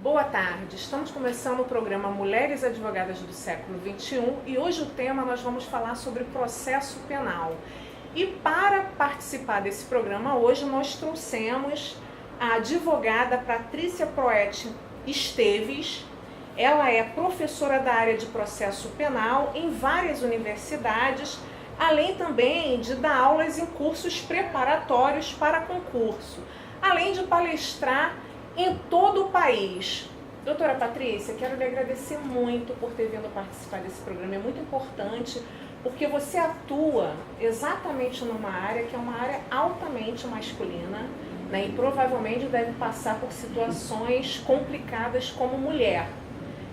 Boa tarde, estamos começando o programa Mulheres Advogadas do Século XXI e hoje o tema nós vamos falar sobre processo penal. E para participar desse programa hoje nós trouxemos a advogada Patrícia Proetti Esteves. Ela é professora da área de processo penal em várias universidades, além também de dar aulas em cursos preparatórios para concurso, além de palestrar em todo o país. Doutora Patrícia, quero lhe agradecer muito por ter vindo participar desse programa. É muito importante porque você atua exatamente numa área que é uma área altamente masculina, né, e provavelmente deve passar por situações complicadas como mulher.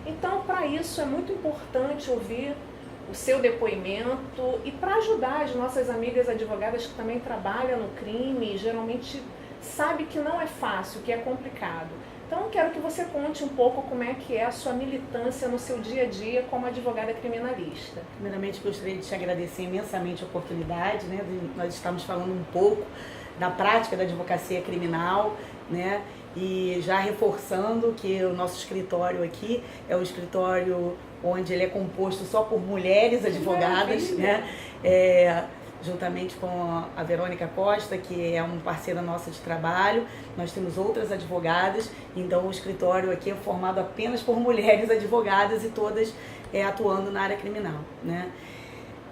Então, para isso é muito importante ouvir o seu depoimento e para ajudar as nossas amigas advogadas que também trabalham no crime e geralmente sabe que não é fácil, que é complicado. Então, quero que você conte um pouco como é que é a sua militância no seu dia a dia como advogada criminalista. Primeiramente, gostaria de te agradecer imensamente a oportunidade, né, de nós estamos falando um pouco da prática da advocacia criminal, né, e já reforçando que o nosso escritório aqui é um escritório onde ele é composto só por mulheres advogadas, né, juntamente com a Verônica Costa, que é uma parceira nossa de trabalho. Nós temos outras advogadas, então o escritório aqui é formado apenas por mulheres advogadas e todas atuando na área criminal, né?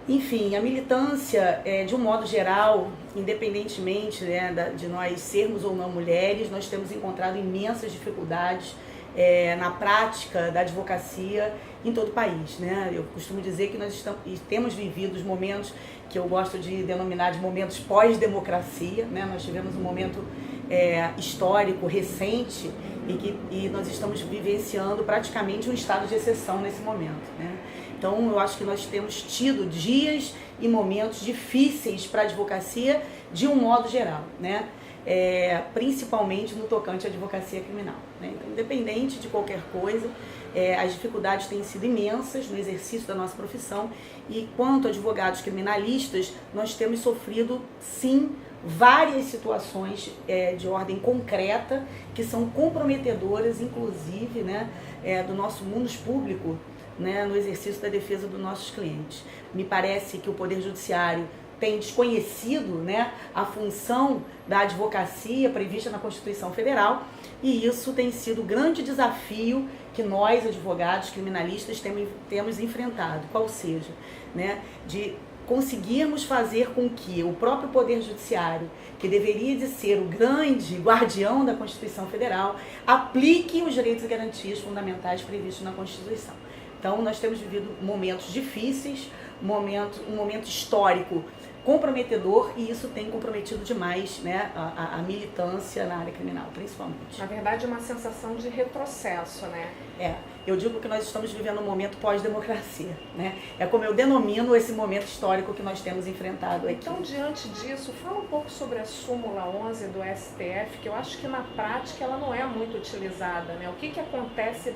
Enfim, a militância, de um modo geral, independentemente, né, de nós sermos ou não mulheres, nós temos encontrado imensas dificuldades na prática da advocacia em todo o país, né? Eu costumo dizer que nós temos vivido os momentos que eu gosto de denominar de momentos pós-democracia, né? Nós tivemos um momento histórico recente e nós estamos vivenciando praticamente um estado de exceção nesse momento, né? Então, eu acho que nós temos tido dias e momentos difíceis para a advocacia de um modo geral, né? Principalmente no tocante à advocacia criminal, né? Então, independente de qualquer coisa, as dificuldades têm sido imensas no exercício da nossa profissão e, quanto advogados criminalistas, nós temos sofrido, sim, várias situações de ordem concreta que são comprometedoras, inclusive, né, do nosso munus público, né, no exercício da defesa dos nossos clientes. Me parece que o Poder Judiciário tem desconhecido, né, a função da advocacia prevista na Constituição Federal, e isso tem sido o grande desafio que nós, advogados criminalistas, temos enfrentado, qual seja, né, de conseguirmos fazer com que o próprio Poder Judiciário, que deveria de ser o grande guardião da Constituição Federal, aplique os direitos e garantias fundamentais previstos na Constituição. Então, nós temos vivido momentos difíceis, um momento histórico comprometedor, e isso tem comprometido demais, né, a militância na área criminal, principalmente. Na verdade, uma sensação de retrocesso, né? Eu digo que nós estamos vivendo um momento pós-democracia, né? É como eu denomino esse momento histórico que nós temos enfrentado aqui. Então, diante disso, fala um pouco sobre a súmula 11 do STF, que eu acho que na prática ela não é muito utilizada, né? O que acontece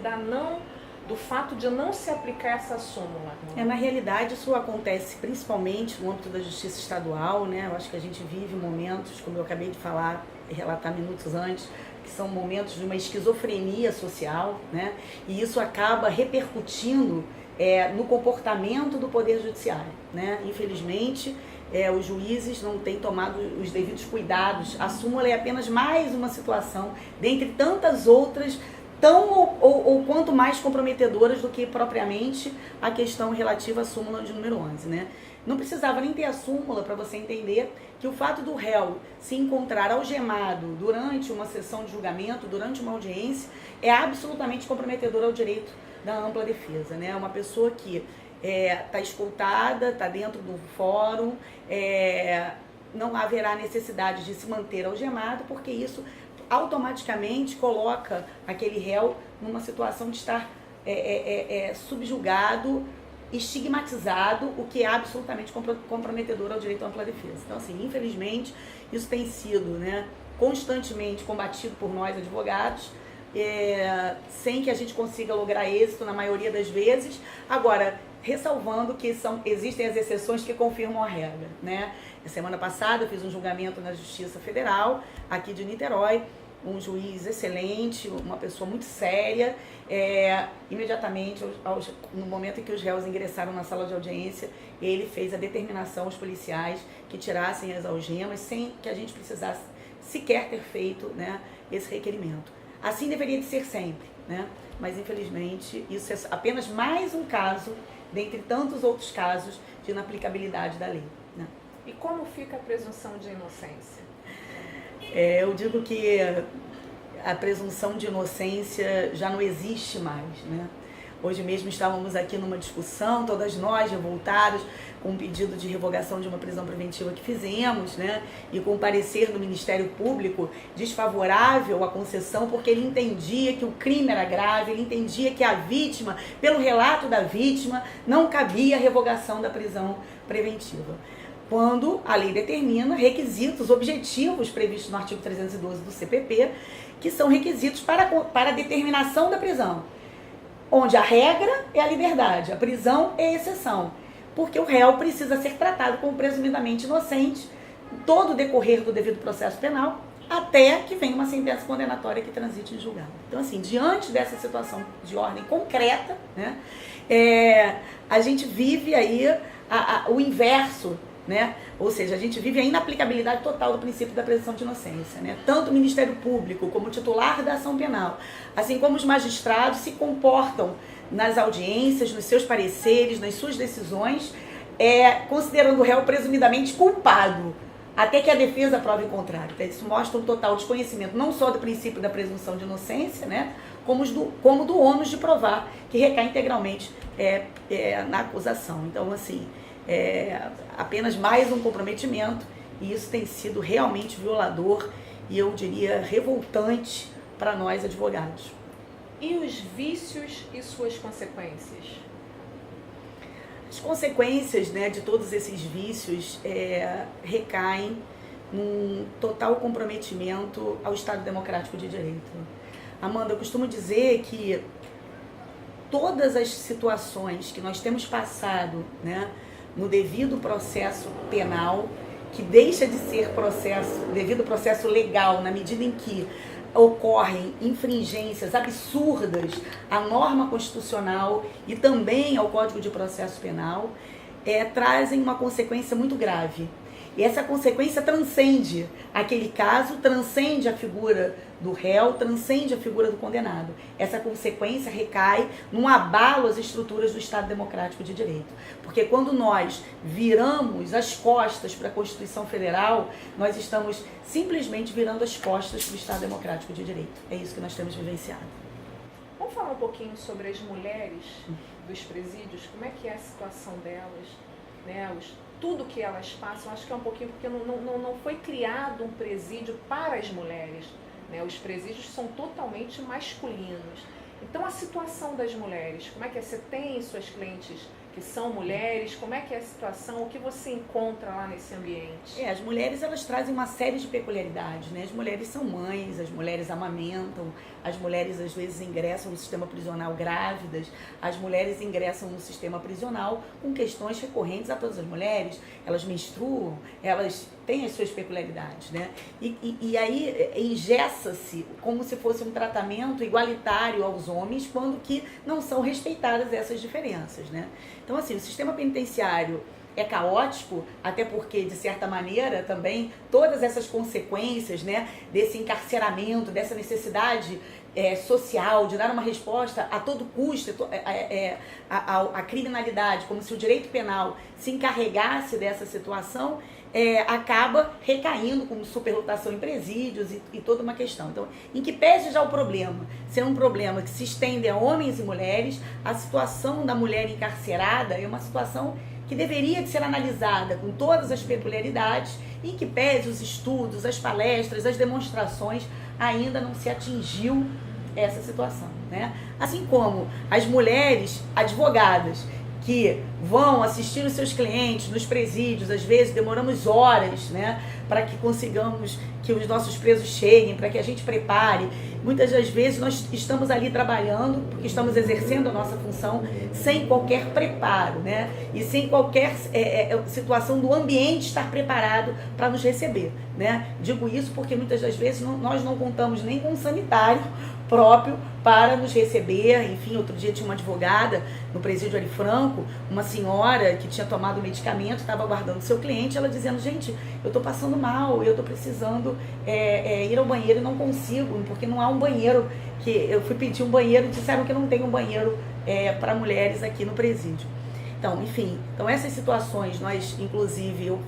do fato de não se aplicar essa súmula? Na realidade, isso acontece principalmente no âmbito da justiça estadual, né? Eu acho que a gente vive momentos, como eu acabei de falar e relatar minutos antes, que são momentos de uma esquizofrenia social, né? E isso acaba repercutindo no comportamento do Poder Judiciário, né? Infelizmente, os juízes não têm tomado os devidos cuidados. A súmula é apenas mais uma situação, dentre tantas outras, tão ou quanto mais comprometedoras do que propriamente a questão relativa à súmula de número 11, né? Não precisava nem ter a súmula para você entender que o fato do réu se encontrar algemado durante uma sessão de julgamento, durante uma audiência, é absolutamente comprometedor ao direito da ampla defesa, né? Uma pessoa que está escoltada, está dentro do fórum, não haverá necessidade de se manter algemado, porque isso automaticamente coloca aquele réu numa situação de estar subjugado, estigmatizado, o que é absolutamente comprometedor ao direito à ampla defesa. Então, assim, infelizmente, isso tem sido, né, constantemente combatido por nós, advogados, sem que a gente consiga lograr êxito na maioria das vezes. Agora, ressalvando que existem as exceções que confirmam a regra, né? Semana passada eu fiz um julgamento na Justiça Federal, aqui de Niterói, um juiz excelente, uma pessoa muito séria. Imediatamente, no momento em que os réus ingressaram na sala de audiência, ele fez a determinação aos policiais que tirassem as algemas sem que a gente precisasse sequer ter feito, né, esse requerimento. Assim deveria de ser sempre, né? Mas infelizmente isso é apenas mais um caso, dentre tantos outros casos, de inaplicabilidade da lei, né? E como fica a presunção de inocência? Eu digo que a presunção de inocência já não existe mais, né? Hoje mesmo estávamos aqui numa discussão, todas nós revoltadas, com um pedido de revogação de uma prisão preventiva que fizemos, né? E com o parecer do Ministério Público desfavorável à concessão, porque ele entendia que o crime era grave, ele entendia que a vítima, pelo relato da vítima, não cabia a revogação da prisão preventiva. Quando a lei determina requisitos objetivos previstos no artigo 312 do CPP, que são requisitos para a determinação da prisão, onde a regra é a liberdade, a prisão é a exceção, porque o réu precisa ser tratado como presumidamente inocente todo o decorrer do devido processo penal, até que venha uma sentença condenatória que transite em julgado. Então, assim, diante dessa situação de ordem concreta, né, a gente vive aí o inverso, né? Ou seja, a gente vive a inaplicabilidade total do princípio da presunção de inocência, né? Tanto o Ministério Público como o titular da ação penal, assim como os magistrados, se comportam nas audiências, nos seus pareceres, nas suas decisões, considerando o réu presumidamente culpado, até que a defesa prove o contrário. Então, isso mostra um total desconhecimento não só do princípio da presunção de inocência, né, como do ônus de provar, que recai integralmente na acusação. Então, assim, apenas mais um comprometimento, e isso tem sido realmente violador e eu diria revoltante para nós advogados. E os vícios e suas consequências? As consequências, né, de todos esses vícios recaem num total comprometimento ao Estado Democrático de Direito. Amanda, eu costumo dizer que todas as situações que nós temos passado, né, no devido processo penal, que deixa de ser devido processo legal, na medida em que ocorrem infringências absurdas à norma constitucional e também ao Código de Processo Penal, trazem uma consequência muito grave. E essa consequência transcende aquele caso, transcende a figura do réu, transcende a figura do condenado. Essa consequência recai num abalo às estruturas do Estado Democrático de Direito. Porque quando nós viramos as costas para a Constituição Federal, nós estamos simplesmente virando as costas para o Estado Democrático de Direito. É isso que nós temos vivenciado. Vamos falar um pouquinho sobre as mulheres dos presídios, como é que é a situação delas, né? Tudo que elas passam, acho que é um pouquinho porque não foi criado um presídio para as mulheres, né? Os presídios são totalmente masculinos. Então, a situação das mulheres, como é que é? Você tem suas clientes que são mulheres, como é que é a situação, o que você encontra lá nesse ambiente? As mulheres, elas trazem uma série de peculiaridades, né? As mulheres são mães, as mulheres amamentam, as mulheres às vezes ingressam no sistema prisional grávidas, as mulheres ingressam no sistema prisional com questões recorrentes a todas as mulheres, elas menstruam, elas têm as suas peculiaridades, né? E aí engessa-se como se fosse um tratamento igualitário aos homens, quando que não são respeitadas essas diferenças, né? Então, assim, o sistema penitenciário é caótico, até porque, de certa maneira, também todas essas consequências, né, desse encarceramento, dessa necessidade social, de dar uma resposta a todo custo à criminalidade, como se o direito penal se encarregasse dessa situação, acaba recaindo como superlotação em presídios e toda uma questão. Então, em que pese já o problema ser um problema que se estende a homens e mulheres, a situação da mulher encarcerada é uma situação que deveria de ser analisada com todas as peculiaridades, e em que pese os estudos, as palestras, as demonstrações, ainda não se atingiu essa situação, né? Assim como as mulheres advogadas que vão assistir os seus clientes nos presídios, às vezes demoramos horas, né, para que consigamos que os nossos presos cheguem, para que a gente prepare, muitas das vezes nós estamos ali trabalhando, porque estamos exercendo a nossa função sem qualquer preparo, né? E sem qualquer situação do ambiente estar preparado para nos receber, né? Digo isso porque muitas das vezes nós não contamos nem com um sanitário próprio para nos receber. Enfim, outro dia tinha uma advogada no presídio Ari Franco, uma senhora que tinha tomado medicamento, estava aguardando seu cliente, ela dizendo, gente, eu estou passando mal, eu estou precisando ir ao banheiro e não consigo, porque não há um banheiro, que eu fui pedir um banheiro e disseram que não tem um banheiro para mulheres aqui no presídio. Então, enfim, essas situações, nós, inclusive, eu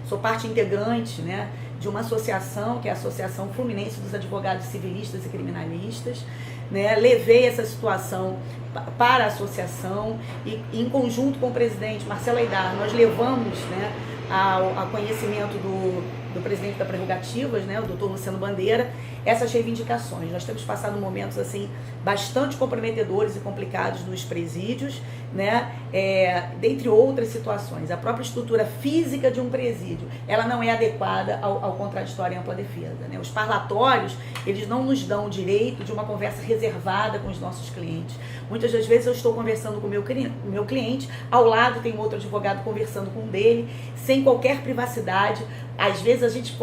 sou parte integrante, né, de uma associação, que é a Associação Fluminense dos Advogados Civilistas e Criminalistas, né? Levei essa situação para a associação e, em conjunto com o presidente Marcelo Aidar, nós levamos, né, ao conhecimento do presidente da Prerrogativas, né, o doutor Luciano Bandeira, essas reivindicações. Nós temos passado momentos assim bastante comprometedores e complicados nos presídios, né, dentre outras situações. A própria estrutura física de um presídio, ela não é adequada ao contraditório e ampla defesa, né? Os parlatórios, eles não nos dão o direito de uma conversa reservada com os nossos clientes. Muitas das vezes eu estou conversando com o meu cliente, ao lado tem um outro advogado conversando com um dele, sem qualquer privacidade. Às vezes a gente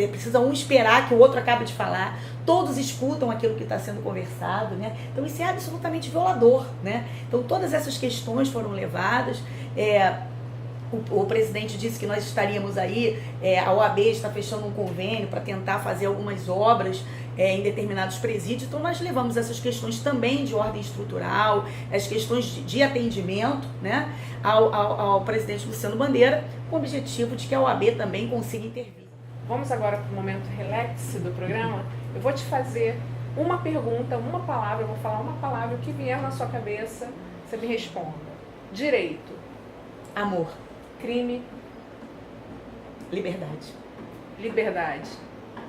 precisa um esperar que o outro acabe de falar, todos escutam aquilo que está sendo conversado, né? Então isso é absolutamente violador, né? Então todas essas questões foram levadas. O presidente disse que nós estaríamos aí, a OAB está fechando um convênio para tentar fazer algumas obras em determinados presídios. Então nós levamos essas questões também de ordem estrutural, as questões de atendimento, né, ao presidente Luciano Bandeira, com o objetivo de que a OAB também consiga intervir. Vamos agora para o momento relax do programa. Eu vou te fazer uma pergunta, uma palavra, eu vou falar uma palavra, o que vier na sua cabeça, você me responda. Direito. Amor. Crime. Liberdade. Liberdade.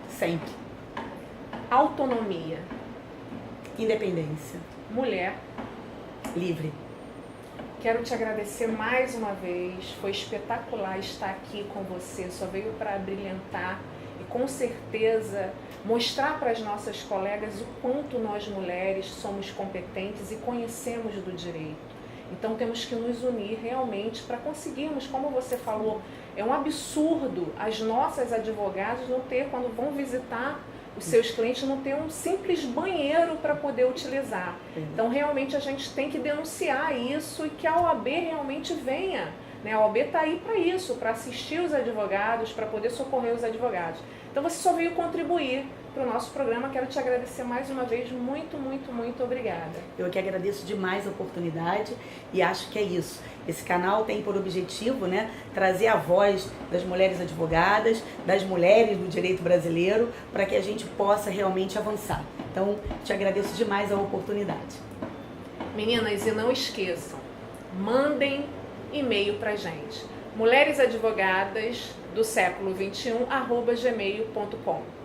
Sempre. Autonomia. Independência. Mulher. Livre. Quero te agradecer mais uma vez, foi espetacular estar aqui com você, só veio para brilhantar e com certeza mostrar para as nossas colegas o quanto nós mulheres somos competentes e conhecemos do direito. Então temos que nos unir realmente para conseguirmos, como você falou, é um absurdo as nossas advogadas não ter, quando vão visitar os seus clientes, não ter um simples banheiro para poder utilizar. Então realmente a gente tem que denunciar isso e que a OAB realmente venha, né? A OAB está aí para isso, para assistir os advogados, para poder socorrer os advogados. Então você só veio contribuir para o nosso programa. Quero te agradecer mais uma vez, muito, muito, muito obrigada. Eu que agradeço demais a oportunidade e acho que é isso. Esse canal tem por objetivo, né, trazer a voz das mulheres advogadas, das mulheres do direito brasileiro, para que a gente possa realmente avançar. Então, te agradeço demais a oportunidade. Meninas, e não esqueçam, mandem e-mail para a gente. mulheresadvogadas do século 21 @gmail.com